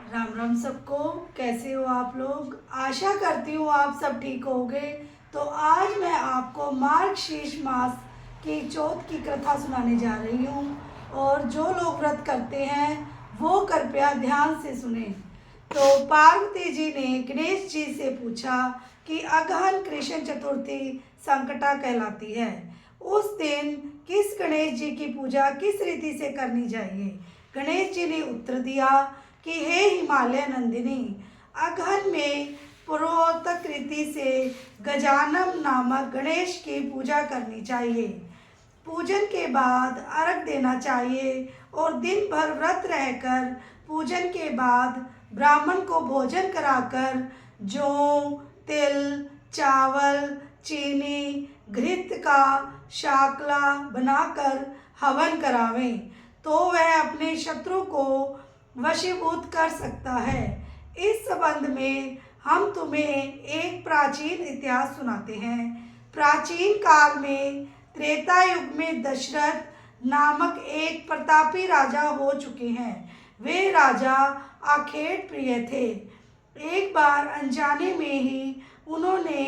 राम राम सबको। कैसे हो आप लोग? आशा करती हूँ आप सब ठीक होंगे। तो आज मैं आपको मार्गशीर्ष मास की चौथ की कथा सुनाने जा रही हूँ और जो लोग व्रत करते हैं वो कृपया ध्यान से सुने। तो पार्वती जी ने गणेश जी से पूछा कि अगहन कृष्ण चतुर्थी संकटा कहलाती है। उस दिन किस गणेश जी की पूजा किस रीति से करनी चाहिए? गणेश जी ने उत्तर दिया कि हे हिमालय नंदिनी, अगहन में पूर्वोक्त रीति से गजानन नामक गणेश की पूजा करनी चाहिए। पूजन के बाद अर्घ देना चाहिए और दिन भर व्रत रहकर पूजन के बाद ब्राह्मण को भोजन कराकर जौ, तिल, चावल, चीनी, घृत का शाकला बनाकर हवन करावें तो वह अपने शत्रु को वशीभूत कर सकता है। इस संबंध में हम तुम्हें एक प्राचीन इतिहास सुनाते हैं। प्राचीन काल में त्रेता युग में दशरथ नामक एक प्रतापी राजा हो चुके हैं। वे राजा आखेट प्रिय थे। एक बार अनजाने में ही उन्होंने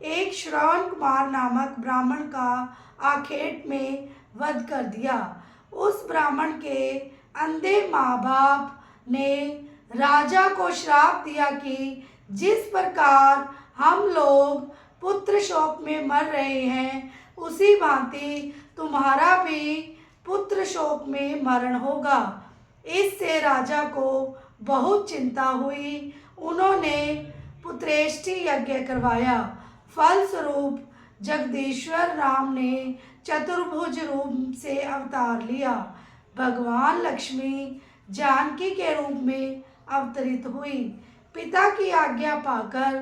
एक श्रवण कुमार नामक ब्राह्मण का आखेट में वध कर दिया। उस ब्राह्मण के अंधे माँ बाप ने राजा को श्राप दिया कि जिस प्रकार हम लोग पुत्र शोक में मर रहे हैं उसी भांति तुम्हारा भी पुत्र शोक में मरण होगा। इससे राजा को बहुत चिंता हुई। उन्होंने पुत्रेष्टि यज्ञ करवाया। फलस्वरूप जगदीश्वर राम ने चतुर्भुज रूप से अवतार लिया। भगवान लक्ष्मी जानकी के रूप में अवतरित हुई। पिता की आज्ञा पाकर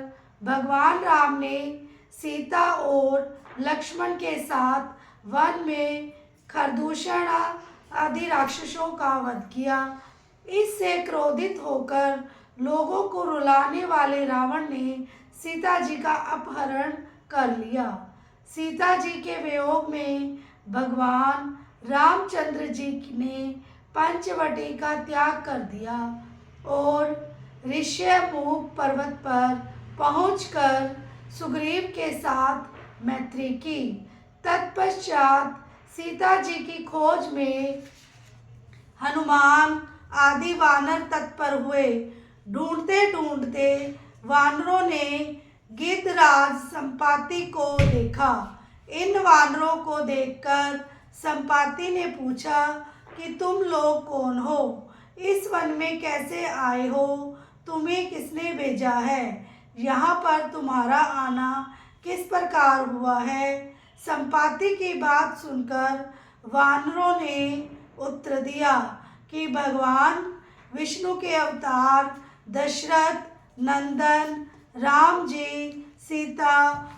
भगवान राम ने सीता और लक्ष्मण के साथ वन में खरदूषण आदि राक्षसों का वध किया। इससे क्रोधित होकर लोगों को रुलाने वाले रावण ने सीता जी का अपहरण कर लिया। सीता जी के वियोग में भगवान रामचंद्र जी ने पंचवटी का त्याग कर दिया और ऋष्यमुख पर्वत पर पहुंचकर सुग्रीव के साथ मैत्री की। तत्पश्चात सीता जी की खोज में हनुमान आदि वानर तत्पर हुए। ढूंढते ढूंढते वानरों ने गिद्धराज संपाति को देखा। इन वानरों को देखकर संपाति ने पूछा कि तुम लोग कौन हो? इस वन में कैसे आए हो? तुम्हें किसने भेजा है? यहाँ पर तुम्हारा आना किस प्रकार हुआ है? संपाति की बात सुनकर वानरों ने उत्तर दिया कि भगवान विष्णु के अवतार दशरथ नंदन राम जी सीता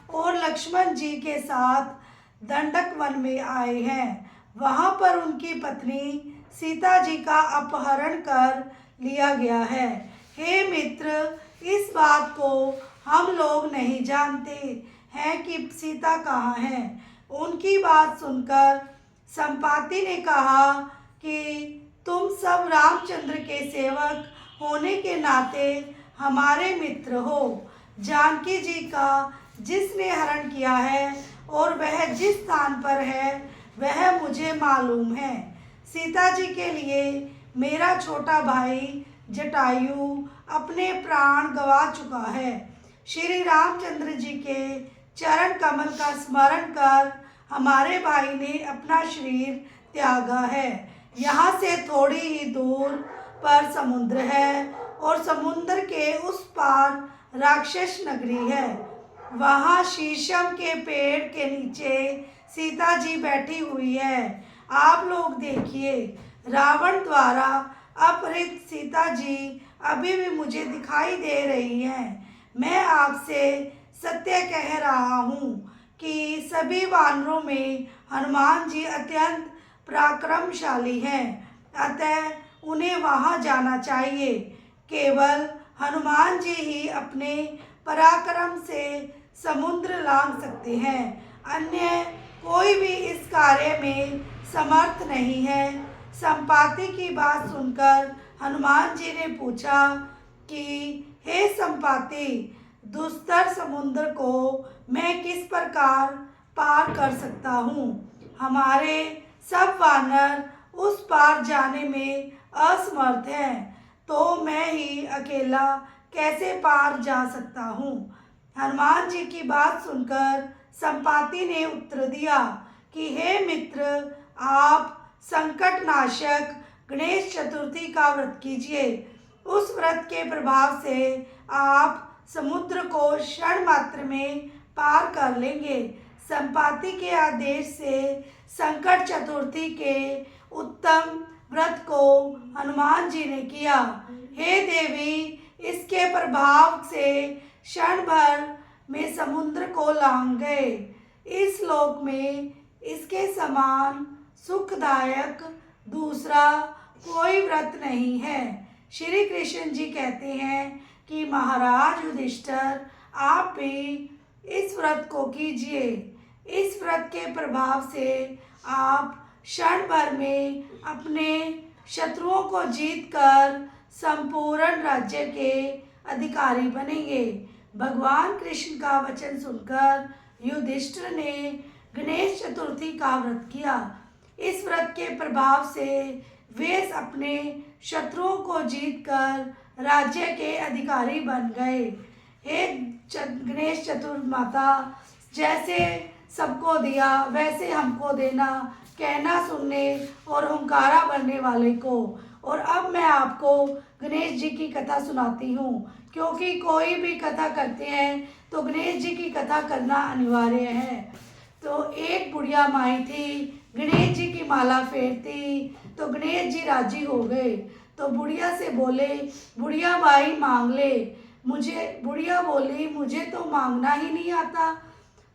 और लक्ष्मण जी के साथ दंडक वन में आए हैं। वहाँ पर उनकी पत्नी सीता जी का अपहरण कर लिया गया है। हे मित्र, इस बात को हम लोग नहीं जानते हैं कि सीता कहाँ है। उनकी बात सुनकर संपाति ने कहा कि तुम सब रामचंद्र के सेवक होने के नाते हमारे मित्र हो। जानकी जी का जिसने हरण किया है और वह जिस स्थान पर है वह मुझे मालूम है। सीता जी के लिए मेरा छोटा भाई जटायु अपने प्राण गंवा चुका है। श्री रामचंद्र जी के चरण कमल का स्मरण कर हमारे भाई ने अपना शरीर त्यागा है। यहाँ से थोड़ी ही दूर पर समुद्र है और समुद्र के उस पार राक्षस नगरी है। वहाँ शीशम के पेड़ के नीचे सीता जी बैठी हुई है। आप लोग देखिए, रावण द्वारा अपहृत सीता जी अभी भी मुझे दिखाई दे रही हैं। मैं आपसे सत्य कह रहा हूँ कि सभी वानरों में हनुमान जी अत्यंत पराक्रमशाली हैं, अतः उन्हें वहाँ जाना चाहिए। केवल हनुमान जी ही अपने पराक्रम से समुद्र लांघ सकते हैं, अन्य कोई भी इस कार्य में समर्थ नहीं है। संपाति की बात सुनकर हनुमान जी ने पूछा कि हे संपाति, दुस्तर समुद्र को मैं किस प्रकार पार कर सकता हूँ। हमारे सब वानर उस पार जाने में असमर्थ हैं, तो मैं ही अकेला कैसे पार जा सकता हूँ। हनुमान जी की बात सुनकर संपाति ने उत्तर दिया कि हे मित्र, आप संकट नाशक गणेश चतुर्थी का व्रत कीजिए। उस व्रत के प्रभाव से आप समुद्र को क्षण मात्र में पार कर लेंगे। संपाति के आदेश से संकट चतुर्थी के उत्तम व्रत को हनुमान जी ने किया। हे देवी, इसके प्रभाव से क्षण भर में समुद्र को लांघ गए। इस लोक में इसके समान सुखदायक दूसरा कोई व्रत नहीं है। श्री कृष्ण जी कहते हैं कि महाराज युधिष्ठिर, आप भी इस व्रत को कीजिए। इस व्रत के प्रभाव से आप क्षण भर में अपने शत्रुओं को जीतकर संपूर्ण राज्य के अधिकारी बनेंगे। भगवान कृष्ण का वचन सुनकर युधिष्ठिर ने गणेश चतुर्थी का व्रत किया। इस व्रत के प्रभाव से वे अपने शत्रुओं को जीतकर राज्य के अधिकारी बन गए। हे गणेश चतुर्माता, जैसे सबको दिया वैसे हमको देना, कहना सुनने और हुंकारा भरने वाले को। और अब मैं आपको गणेश जी की कथा सुनाती हूँ, क्योंकि कोई भी कथा करते हैं तो गणेश जी की कथा करना अनिवार्य है। तो एक बुढ़िया माई थी, गणेश जी की माला फेरती तो गणेश जी राजी हो गए। तो बुढ़िया से बोले, बुढ़िया माई मांग ले। बुढ़िया बोली, मुझे तो मांगना ही नहीं आता।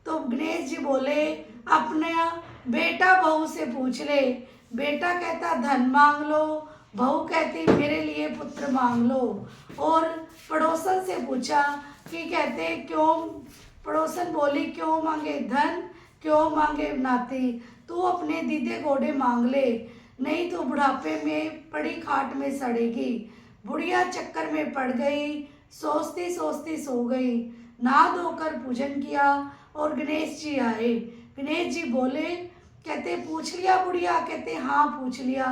तो गणेश जी बोले, अपना बेटा बहू से पूछ ले। बेटा कहता धन मांग लो, बहू कहती मेरे लिए पुत्र मांग लो। और पड़ोसन से पूछा कि कहते क्यों, पड़ोसन बोली क्यों मांगे धन, क्यों मांगे नाती, तू अपने दीदे घोड़े मांग ले, नहीं तो बुढ़ापे में पड़ी खाट में सड़ेगी। बुढ़िया चक्कर में पड़ गई, सोचती सोचती सो गई। नहा धोकर पूजन किया और गणेश जी आए। गणेश जी बोले, कहते पूछ लिया बुढ़िया? कहते हाँ पूछ लिया।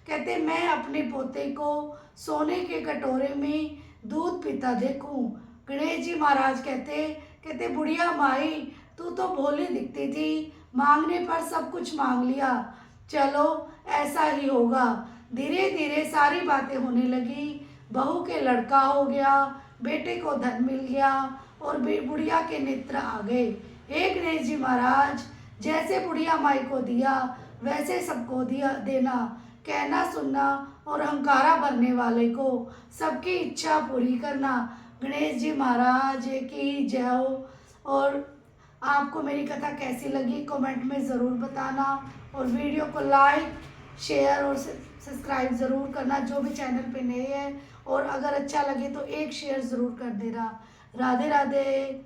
कहते मैं अपने पोते को सोने के कटोरे में दूध पीता देखूं। गणेश जी महाराज कहते बुढ़िया माई, तू तो भोली दिखती थी, मांगने पर सब कुछ मांग लिया। चलो ऐसा ही होगा। धीरे धीरे सारी बातें होने लगी। बहू के लड़का हो गया, बेटे को धन मिल गया और बुढ़िया के नेत्र आ गए। हे गणेश जी महाराज, जैसे बुढ़िया माई को दिया वैसे सबको दिया देना, कहना सुनना और अहंकारा भरने वाले को सबकी इच्छा पूरी करना। गणेश जी महाराज की जय हो। और आपको मेरी कथा कैसी लगी कमेंट में ज़रूर बताना, और वीडियो को लाइक शेयर और सब्सक्राइब ज़रूर करना जो भी चैनल पे नए हैं। और अगर अच्छा लगे तो एक शेयर ज़रूर कर देना। राधे राधे।